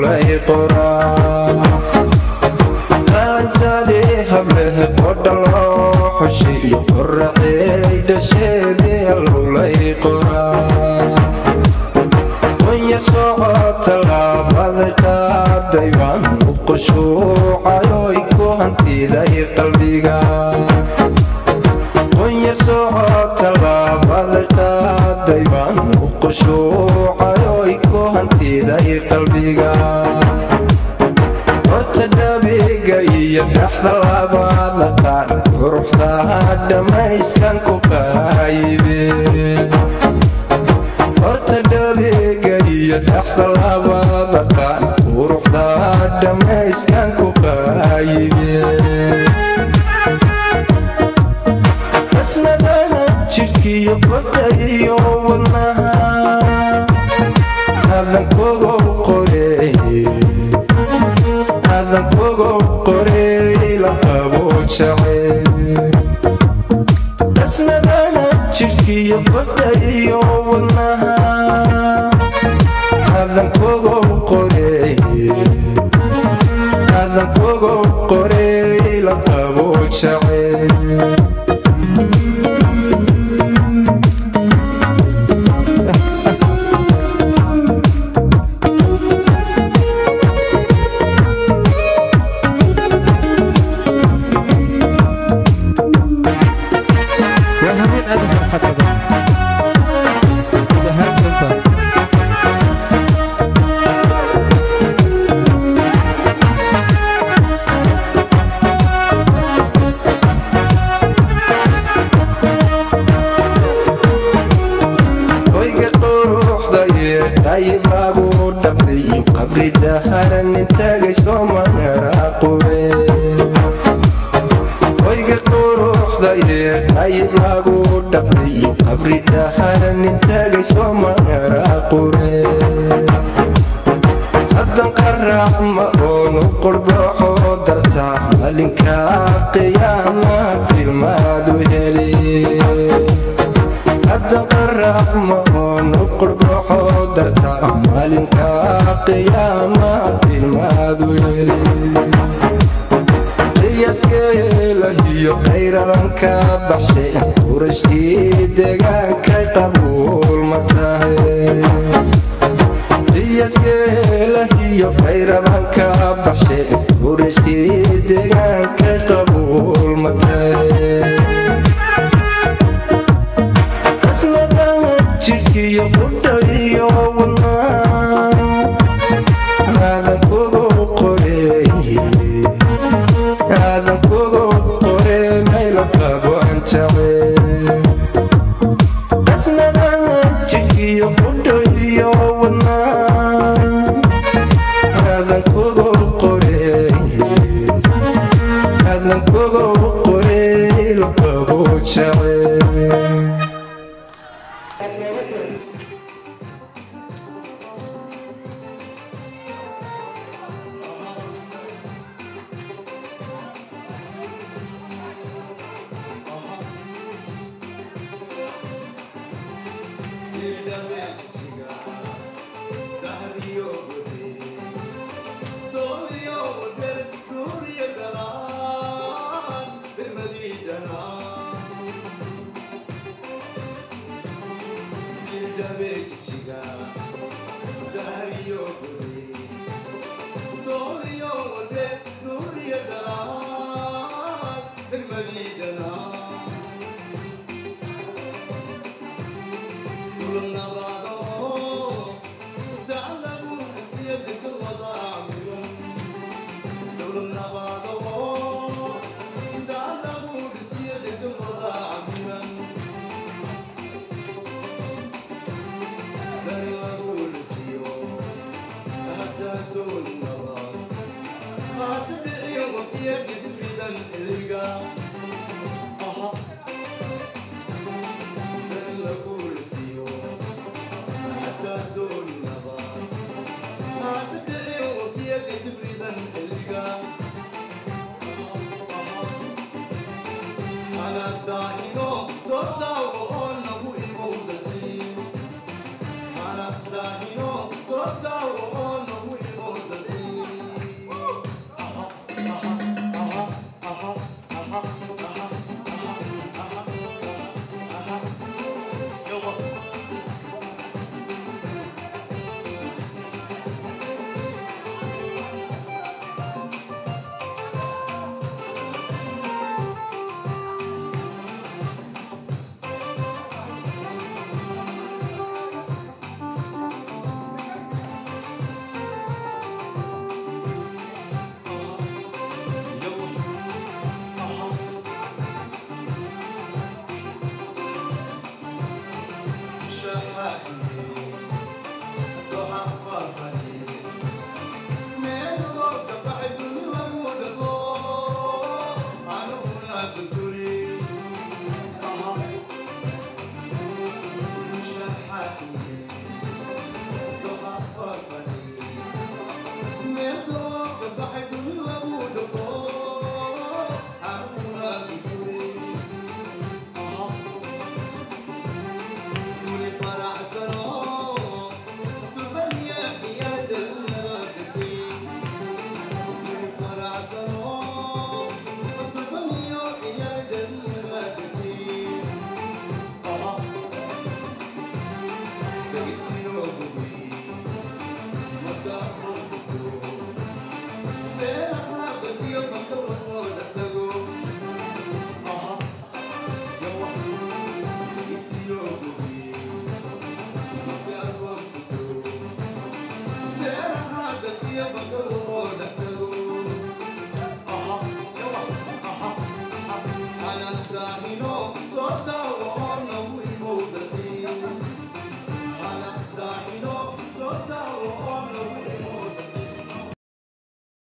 lay qoraa qalanjadii hablehe qodhalo xushiyo qorraxey dhasheedii lay qoraa wanya socota laabada qaaday waan u qushuucayoy ku hantiday qalbiga wanya socota laabada qaaday waan u qushuucayoy ku hantiday qalbiga horta dhabiga iyo dhaxda labaada qaar quruxda dhamayskan ku qaybe horta dhabiga iyo dhaxda labaada qaar quruxda dhamayskan ku qaybe asnadaha jidhkiyo qodha iyo wadnaha hadan kugu qorey la qabo jacayl asnadaha jidhkiyo qodha iyo wadnaha hadan kugu qorey la qabo jacayl hadan qaraxma oonu qurbaxo darta malinka qiyaama filmaadu heli hadan qaraxma oonu qurbaxo darta malinka qiyaama filmaadu heli qiyaskeelahiyo qayradanka baxshay urashtii deegaankay qabuul ma tahay qiyaskeelahiyo qayradanka baxshay urashtii deegaankay qabuul ma tahay asnadaha jidhkiyo qudha iyo wadnaha hadan kugu qorey mayla qabo jacayl asnadaha jidhkiyo qudha iyo wadnaha hadan kugu qorey la qabo jacayl Mana dahino, so Thank you.